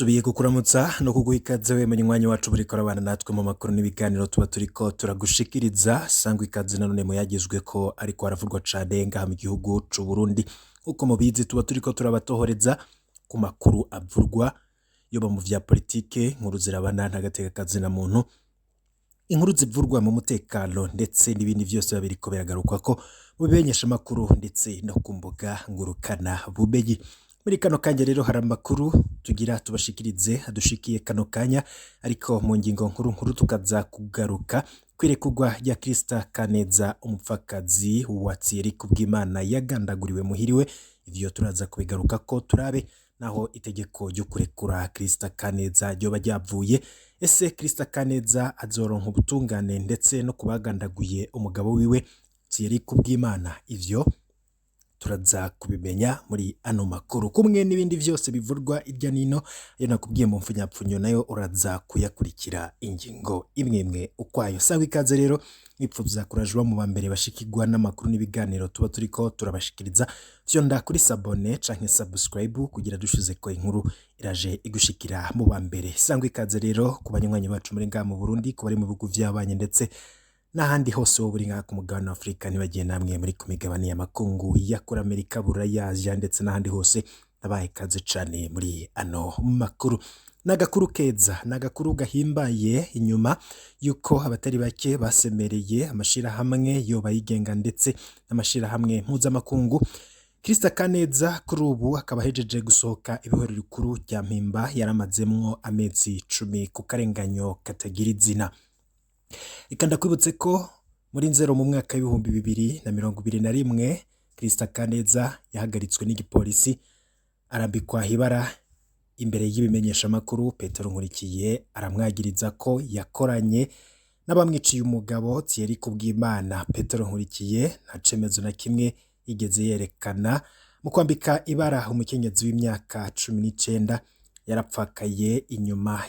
Subiye kukuramutsa no kuguha ikaze we munywanyi wacu buriko arabana natwe mu makuru n'ibiganiro tuba turiko turagushikiriza sangwa ikaze nanone mu yagizwe ko ariko aravurwa cane ngaha mu gihugu c'u Burundi. Uko mubizi tuba turiko turabatohoreza ku makuru avurwa yoba mu vya politike, inkuru zirabana n'agateka kazina muntu, inkuru zivurwa mu mutekano ndetse n'ibindi vyose babiriko biragarukwa ko mu bimenyesha makuru ndetse no ku mbuga ngurukana bumenyi. Muri kano kanya rero hari amakuru tugira tubashikirize adushikiye kano kanya, ariko mu ngingo nkuru tukaza kugaruka kwirekugwa rya Chista Kaneza, umupfakazi watsiri kubw'Imana yagandaguriwe muhiriwe. Ivyo turaza kubigaruka ko turabe naho itegeko ryo kurekura Chista Kaneza ryoba ryavuye. Ese Chista Kaneza azoronka ubutungane ndetse no kubagandaguye umugabo wiwe tsiri kubw'Imana? Ivyo turaza kubimenya muri ano makuru, kumwe n'ibindi vyose bivurwa irya nino. Yo nakubwiye mu mfunyapfunyo nayo uraza kuyakurikira ingingo imwe ukwayo. Sangwa ikaze rero, nipfuza kurajwa mu bambere bashikirwa n'amakuru n'ibiganiro tuba turiko turabashikiriza. Vyonda kuri sabone canke subscribe kugira dushize ko inkuru iraje igushikira mu bambere. Sangwa ikaze rero ku banywanyi bacu muri ngaha mu Burundi, ku bari mu bihugu vy'abanye ndetse n'ahandi hose wo buri ngaha ku mugabane wa Afrika, nibagiye namwe muri ku migabane y'amakungu ya kuri Amerika, Buraya, Asia ndetse n'ahandi hose. Nabaye kaze cane muri ano makuru. N'Agakuru Keza, n'agakuru gahimbaye inyuma yuko abatari bake basemereye amashirahamwe yoba yigenga ndetse n'amashirahamwe mpuzamakungu. Chista Kaneza kuri ubu akaba hejeje gusohoka ibihoro rikuru rya mpimba yaramazemwo amezi 10 ku karenganyo katagira izina. Ikanda kwibutse ko muri nzero mu mwaka w'ibihumbi 2021 Chista Kaneza yahagaritswe n'igipolisi arambikwa hibara imbere y'ibimenyesha makuru. Petero Nkurikiye aramwagiriza ko yakoranye n'abamwiciye umugabo tsiri kubw'Imana. Petero Nkurikiye nta cemezo na kimwe igeze yerekana mu kwambika ibara umukenyezi w'imyaka 19 yarapfakaye inyuma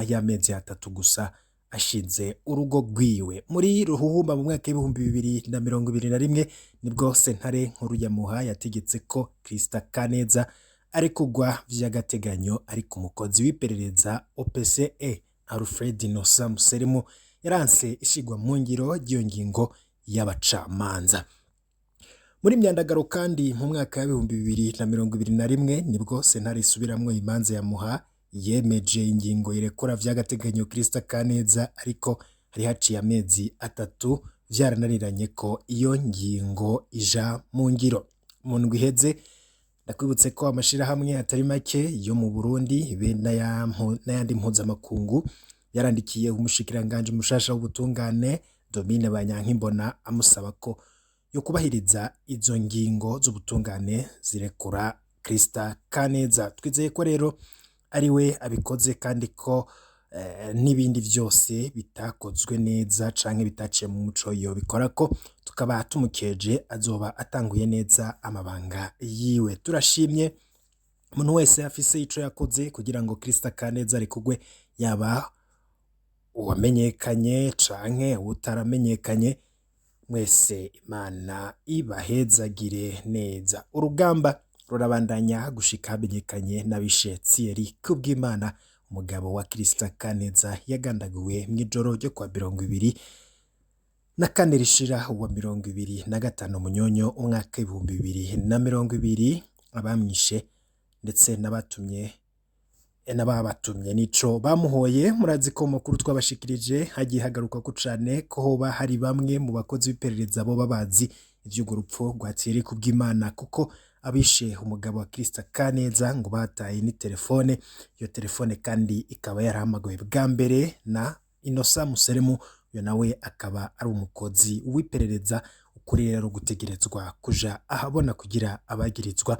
y'amezi 3 gusa ashinze urugo rwiwe. Muri Ruhuhuma mu mwaka w'ibihumbi 2021 nibwo sentare nkuru ya Muha yategetse ko Chista Kaneza arekugwa vy'agateganyo, ariko umukozi w'iperereza OPCE Alfred Nosa Museremu yaranse ishigwa mu ngiro ry'iyo ngingo y'abacamanza. Muri Myandagaro kandi mu mwaka w'ibihumbi 2021 nibwo sentare isubiramwo imanza ya Muha yemeje ingingo irekura vy'agateganyo Chista Kaneza, ariko hari haciye amezi 3 vyarananiranye ko iyo ngingo ija mu ngiro. Mu ndwi iheze ndakwibutse ko amashirahamwe atari make yo mu Burundi be n'ayandi mpuzamakungu yarandikiye umushikiranganje mushasha w'ubutungane Domine Banyankimbona amusaba ko yo kubahiriza izo ngingo z'ubutungane zirekura Chista Kaneza. Twizeye ko rero ariwe abikoze kandi ko n'ibindi vyose bitakozwe neza canke bitaciye mu muco yo bikora ko tukaba tumukeje azoba atanguye neza amabanga yiwe. Turashimye umuntu wese afise ico yakoze kugira ngo Chista Kaneza arekugwe, yaba uwamenyekanye canke utaramenyekanye. Mwese Imana ibahezagire neza. Urugamba rurabandanya gushika hamenyekanye n'abishe tsiri kubw'Imana, umugabo wa Chista Kaneza yagandaguwe mw'ijoro ryo kwa 24 rishira uwa 25 Munyonyo umwaka w'ibihumbi 2020. Abamwishe ndetse n'ababatumye nico bamuhoye. Murazi ko makuru twabashikirije hagiye hagaruka ko cane ko hoba hari bamwe mu bakozi b'iperereza bo babazi ivy'urwo rupfu rwa tsiri kubw'Imana, kuko abishe umugabo wa Chista Kaneza ngo bataye ni telefone. Iyo telefone kandi ikaba yarahamagawe bwa mbere na Inosa Museremu, yo nawe akaba ari umukozi w'iperereza ukuri rero gutegerezwa kuja ahabona kugira abagirizwa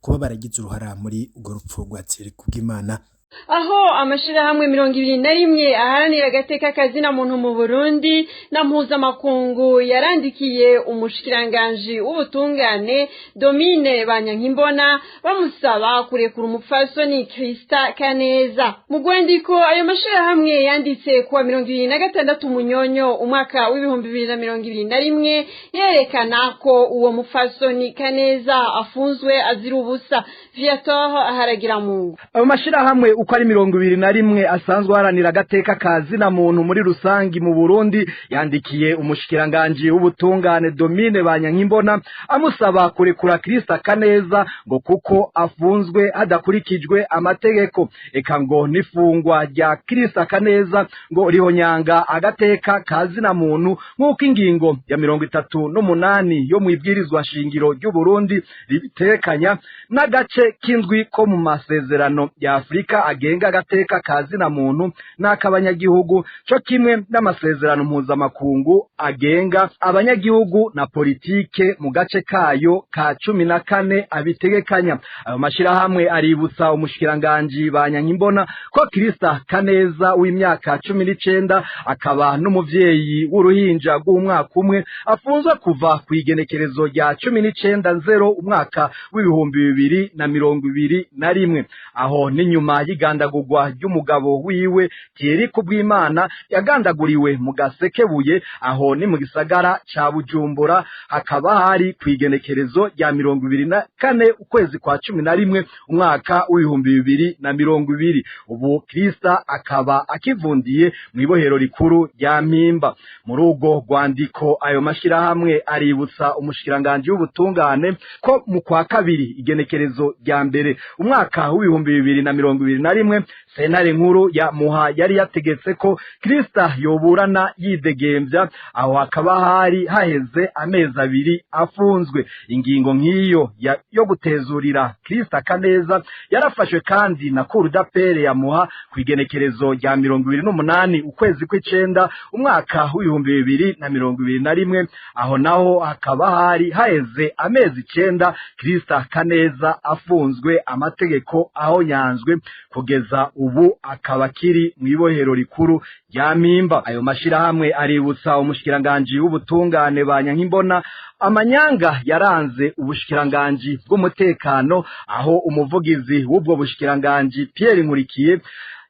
kuba baragize uruhara muri urwo rupfu rwa tsiri kubw'Imana aho amashirahamwe 21 aharanira agateka kazina muntu mu Burundi na mpuzamakungu yarandikiye umushikiranganje w'ubutungane Domine Banyankimbona bamusaba kurekura umupfasoni Chista Kaneza. Mu rwandiko ayo mashirahamwe yanditse kuwa 26 Munyonyo umwaka w'ibihumbi 2021 yerekana ko uwo mupfasoni Kaneza afunzwe azira ubusa. Viator haragira Mungu. Ayo mashirahamwe uko ari 21 asanzwe haranira agateka kazina muntu muri rusangi mu Burundi yandikiye umushikiranganje w'ubutungane Domine Banyankimbona amusaba kurekura Chista Kaneza ngo kuko afunzwe hadakurikijwe amategeko. Eka ngo nifungwa rya Chista Kaneza ngo rihonyanga agateka kazina muntu nk'uko ingingo ya 38 yo mwibwirizwa shingiro ry'u Burundi ribitekanya n'agace kindwi ko mu masezerano ya Afrika agenga agateka kazina muntu n'akabanyagihugu cyo kimwe n'amasezerano mpuzamakungu agenga abanyagihugu na politike mu gace kayo ka 14 abitegekanya. Ayo mashirahamwe aributsa umushikiranganje Banyankimbona ko Chista Kaneza w'imyaka 19 akaba n'umuvyeyi w'uruhinja rw'umwaka umwe afunzwe kuva ku igenekerezo rya 19/0 umwaka w'ibihumbi 2021 aho ni nyuma y'igandagurwa ry'umugabo wiwe Itegeko yagandaguriwe mu Gasekebuye aho ni mu gisagara ca Bujumbura hakaba hari ku igenekerezo rya 24 ukwezi kwa 11 umwaka w'ibihumbi 2020. Ubu Chista akaba akivundiye mu ibohero rikuru rya Mpimba. Muri ubwo rwandiko ayo mashirahamwe aributsa umushikiranganje w'ubutungane ko mu kwa kabiri igenekerezo rya mbere umwaka w'ibihumbi 2021 sentare nkuru ya Muha yari yategetse ko Chista yoburana yidegemvya aho hakaba hari haheze amezi 2 afunzwe. Ingingo nk'iyo yo gutezurira Chista Kaneza yarafashwe kandi na Cour d'appel ya Muha ku igenekerezo rya 28 ukwezi kw'icenda umwaka w'ibihumbi 2021 aho naho hakaba hari haheze amezi 9 Chista Kaneza afunzwe amategeko aho nyanzwe kugeza ubu akaba kiri mu ibohero rikuru rya Mpimba. Ayo mashirahamwe aributsa umushikiranganje w'ubutungane Banyankimbona amanyanga yaranze ubushikiranganje bw'umutekano aho umuvugizi w'ubwo bushikiranganje Pierre Nkurikiye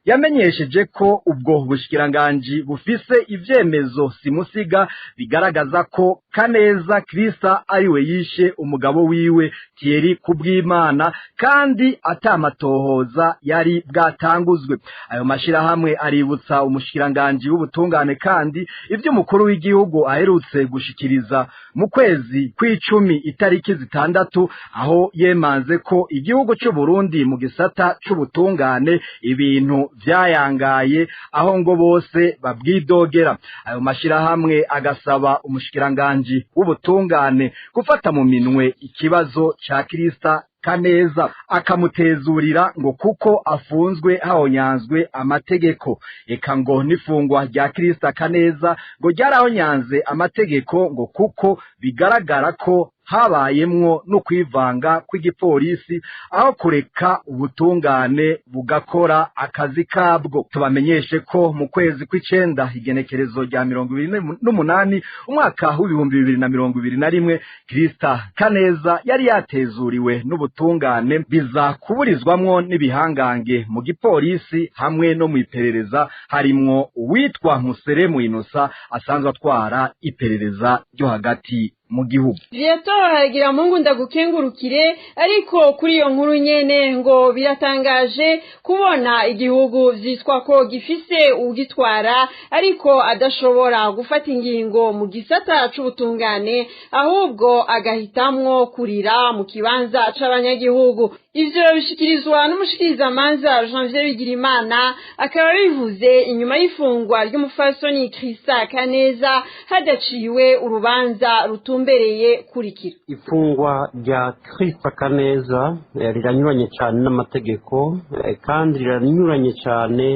yamenyesheje ko ubwo bushikiranganje bufise ivyemezo simusiga bigaragaza ko Kaneza Chista ariwe yishe umugabo wiwe Thierry Kubwimana kandi atamatohoza yari bwatanguzwe. Ayo mashirahamwe aributsa umushikiranganje w'ubutungane kandi ivyo umukuru w'igihugu aherutse gushikiriza mu kwezi kw'icumi itariki 6 aho yemanze ko igihugu cy'u Burundi mu gisata c'ubutungane ibintu vyayangaye aho ngo bose babwidogera. Ayo mashirahamwe agasaba umushikiranganje w'ubutungane gufata mu minwe ikibazo ca Chista Kaneza akamutezurira ngo kuko afunzwe hahonyanzwe amategeko. Eka ngo nifungwa rya Chista Kaneza ngo ryarahonyanze amategeko ngo kuko bigaragara ko habayemwo no kwivanga kw'igipolisi aho kureka ubutungane bugakora akazi kabwo. Tubamenyeshe ko mu kwezi kw'icenda igenekerezo rya 28 umwaka w'ibihumbi 2021 Chista Kaneza yari yatezuriwe n'ubutungane biza kuburizwamwo n'ibihangange mu gipolisi hamwe no mu iperereza harimwo uwitwa Museremu Inosa asanzwe atwara iperereza ryo hagati mu gihugu. Viator haragira Mungu ndagukengurukire. Ariko kuri iyo nkuru nyene ngo biratangaje kubona igihugu vyitwa ko gifise ugitwara ariko adashobora gufata ingingo mu gisata c'ubutungane ahubwo agahitamwo kurira mu kibanza c'abanyagihugu. Ivyo bishikirizwa n'umushikirizamanza Janvier Bigirimana akaba bivuze inyuma y'ifungwa ry'umufasoni Chista Kaneza hadaciwe urubanza rutumbereye kurikira. Ifungwa rya Chista Kaneza riranyuranye cyane n'amategeko kandi riranyuranye cyane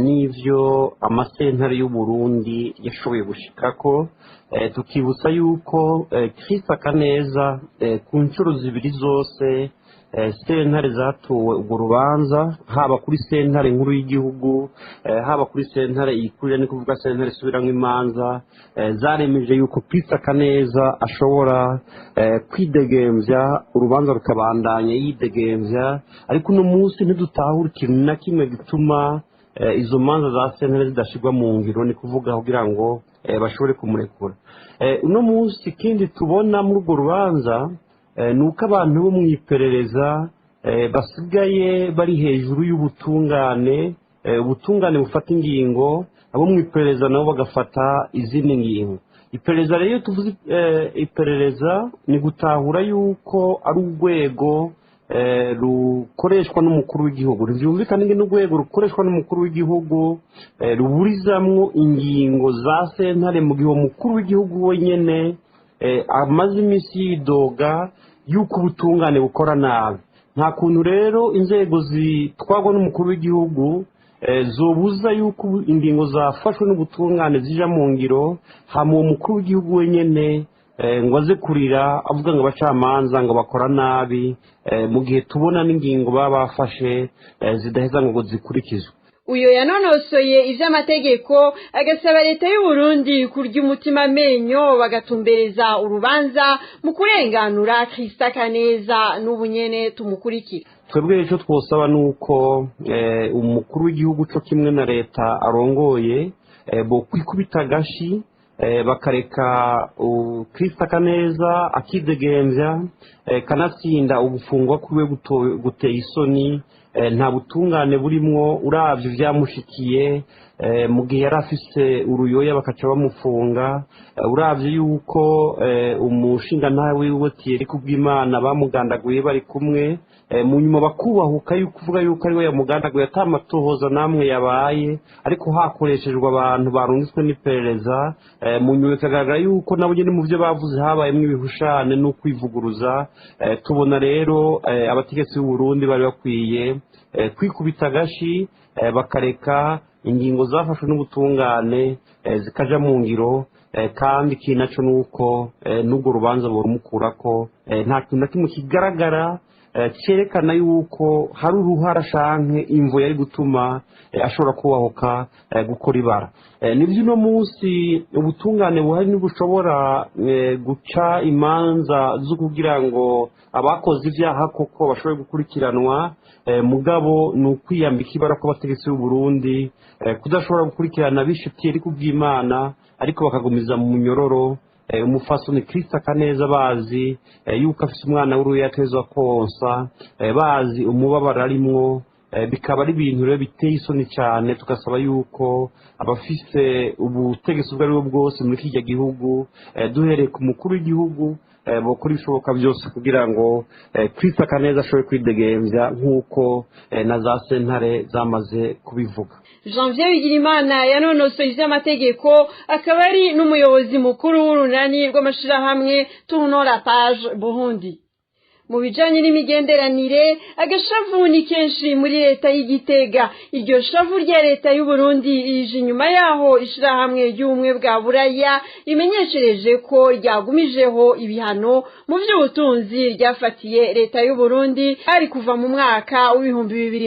n'ivyo amasentare y'u Burundi yashoboye gushikako. Tukibutsa yuko Chista Kaneza ku ncuro zibiri zose sentare zatowe urwo rubanza haba kuri sentare nkuru y'igihugu haba kuri sentare iyikurira ni kuvuga sentare isubiramwo imanza zaremeje yuko Chista Kaneza ashobora kwidegemvya urubanza rukabandanya yidegemvya ariko uno munsi ntidutahura ikintu na kimwe gituma izo manza za sentare zidashirwa mu ngiro ni kuvuga kugira ngo bashobore kumurekura uno munsi ikindi tubona muri urwo rubanza nuko abantu bo mwiperereza basigaye bari hejuru y'ubutungane ubutungane bufata ingingo abo mwiperereza nabo bagafata izindi ngingo iperereza rero tuvuze iperereza ni gutahura yuko ari urwego rukoreshwa n'umukuru w'igihugu ntibyumvikane n'urwego rukoreshwa n'umukuru w'igihugu ruburizamwo ingingo za sentare mu gihe umukuru w'igihugu wenyine amaze iminsi yidoga yuko ubutungane bukora nabi nta kuntu rero inzego zitwarwa n'umukuru w'igihugu zobuza yuko ingingo zafashwe n'ubutungane zija mu ngiro hama uwo mukuru w'igihugu wenyine ngo aze kurira avuga ngo abacamanza ngo bakora nabi mu gihe tubona n'ingingo baba bafashe zidaheza ngo zikurikizwe uyo yanonosoye ivy'amategeko agasaba leta y'u Burundi kurya umutima amenyo bagatumbereza urubanza mu kurenganura Chista Kaneza n'ubunyene tumukurikira twebwe icyo twosaba nuko umukuru w'igihugu cyo kimwe na leta arongoye bo kwikubita gashi bakareka Chista Kaneza akidegemvya kanatsinda ugufungwa kwiwe guteye isoni nta butungane burimwo uravye vyamushikiye mu gihe yari afise uruyoya bakaca bamufunga uravye yuko umushinga ntawe wiwe Tiyeri kubw'Imana bamugandaguye bari kumwe mu nyuma bakubahuka yuko uvuga yuko ariwe yamugandaguye atamatohoza namwe yabaye ariko hakoreshejwe abantu barungitswe n'iperereza mu nyuma bikagaragara yuko nabo nyine mu byo bavuze habayemwo ibihushane no kwivuguruza tubona rero abategetsi b'u Burundi bari bakwiye kwikubita gashi bakareka ingingo zafashwe n'ubutungane zikaja mu ngiro kandi ikintu naco nuko n'ubwo rubanza borumukurako nta kintu na kimwe kigaragara cyerekana yuko hari uruhara shanke imvo yari gutuma ashobora kubahuka gukora ibara nivyo uno munsi ubutungane buhari ntibushobora guca imanza zo kugira ngo abakoze ivyaha koko bashobore gukurikiranwa mugabo ni ukwiyambika ibara kw'abategetsi b'u Burundi kudashobora gukurikirana bishitiye ari kubw'Imana ariko bakagumiza mu munyororo umufasoni Chista Kaneza bazi yuko afise umwana w'uruye yatezwa konsa bazi umubabaro arimwo bikaba ari ibintu rero biteye isoni cyane tugasaba yuko abafise ubutegetsi ubwo aribwo bwose muri kijya gihugu duhereye ku mukuru w'igihugu bokora ibishoboka byose kugira ngo Chista Kaneza ashobore kwidegemvya nk'uko na za sentare zamaze kubivuga Janvier Bigirimana yanonosoye ivy'amategeko akaba ari n'umuyobozi mukuru w'urunani rw'amashirahamwe Tournons la page Burundi mu bijanye n'imigenderanire agashavu ni kenshi muri leta y'Igitega iryo shavu rya leta y'u Burundi ije inyuma yaho ishirahamwe ry'ubumwe bwa Buraya imenyeshereje ko ryagumijeho ibihano mu by'ubutunzi ryafatiye leta y'u Burundi ari kuva mu mwaka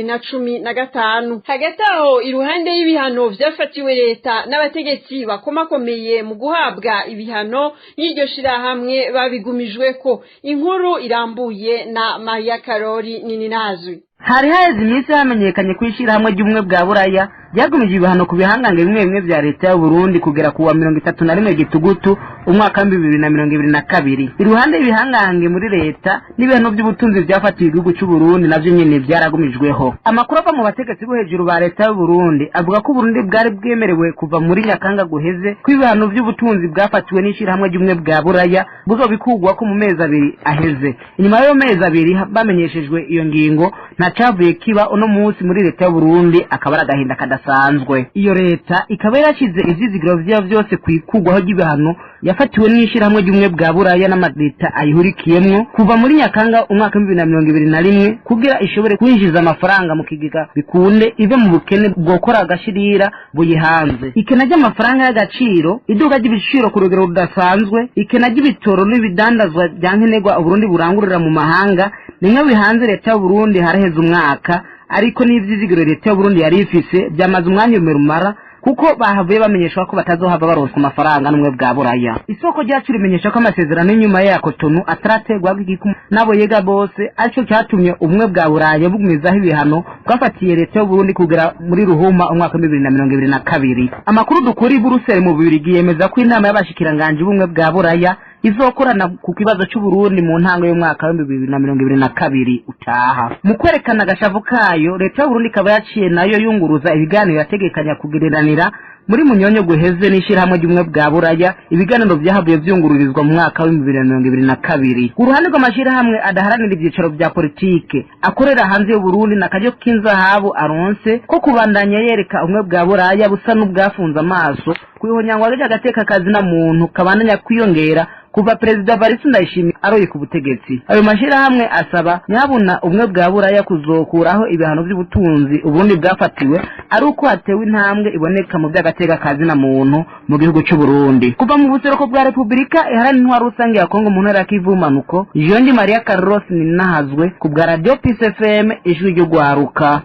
w'2015 hagati aho iruhande y'ibihano vyafatiwe leta n'abategetsi bakomakomeye mu guhabwa ibihano y'iryo shirahamwe babigumijweko inkuru irambuye na Maria Karori Nininazwi hari haheze iminsi hamenyekanye ko ishirahamwe ry'ubumwe bwa Buraya ryagumije ibihano ku bihangange bimwe bimwe vya leta y'u Burundi kugera ku wa 31 Gitugutu umwaka wa 2022 iruhande y'ibihangange muri leta n'ibihano by'ubutunzi byafatiwe igihugu cy'u Burundi navyo nyene vyaragumijweho amakuru ava mu bategetsi bo hejuru ba leta y'u Burundi avuga ko Burundi bwari bwemerewe kuva muri Nyakanga guheze ko ibihano by'ubutunzi bwafatiwe n'ishirahamwe ry'ubumwe bwa Buraya buzobikugwa ko mu mezi abiri aheze inyuma y'ayo mezi abiri bamenyeshejwe iyo ngingo ntacavuye kiba uno munsi muri leta y'u Burundi akaba ari agahinda rudasanzwe. Iyo leta ikaba yarashize ivyizigiro vyayo vyose kwikugwaho ry'ibihano yafatiwe n'ishirahamwe ry'umwe bwa Buraya n'amadeta ayihurikiyemwo kuva muri Nyakanga umwaka 2021 kugira ishobore kwinjiza amafaranga mu kigega bikunde ive mu bukene bwokora agashirira buyihanze. Ikena ry'amafaranga y'agaciro, iduka ry'ibiciro ku rugero rudasanzwe, ikena ry'ibitoro n'ibidandazwa byankenerwa Uburundi burangurira mu mahanga nimwe bihanze leta y'Uburundi haraheze umwaka, ariko n'ivyizigiro leta y'Uburundi yari ifise byamaze umwanya umera kuko bahavuye bamenyeshwa ko batazohava baronswa amafaranga n'umwe bwa Buraya. Isoko ryacu rimenyesha ko amasezerano y'inyuma ya Cotonou atarategwa bw'igikumwe nabo yega bose, ariko cyatumye umwe bwa Buraya bugwizaho ibihano bwafatiye leta y'Uburundi kugera muri Ruhuma umwaka 2022. Amakuru dukuri Buruseli mu Bubiligi yemeza ko inama y'abashikiranganje b'umwe bwa Buraya izokorana ku kibazo cy'Uburundi mu ntango y'umwaka wa 2022 utaha. Mu kwerekana agashavu kayo, leta y'Uburundi kaba yaciye nayo yunguruza ibiganiro yategekanya kugereranira muri munyonyo guheze n'ishirahamwe ry'umwe bwa Buraya, ibiganiro byahavuye vyungururizwa mu mwaka wa 2022. Uruhande rw'amashirahamwe adaharanira ibyicaro bya politike akorera hanze y'Uburundi nakajo kinzahabu aronse ko kubandanya yereka umwe bwa Buraya busa n'ubwafunze amaso kwihonyangwa ry'agateka kazi na muntu kabandanya kwiyongera kuva Perezida Varisi Ndayishimiye aroye ku butegetsi. Ayo mashirahamwe asaba nyabuna umwe bwa Buraya kuzokuraho ibihano by'ubutunzi Uburundi bwafatiwe ari uko hatewe intambwe iboneka mu by'agateka kazi na muntu mu gihugu cy'u Burundi. Kuva mu buseruko bwa Republika iharanira intwaro rusange ya Kongo mu ntara ya Kivu Manuko, Jean Maria Carlos Ninahazwe ku bwa Radio Peace FM ijwi ryo gwaruka.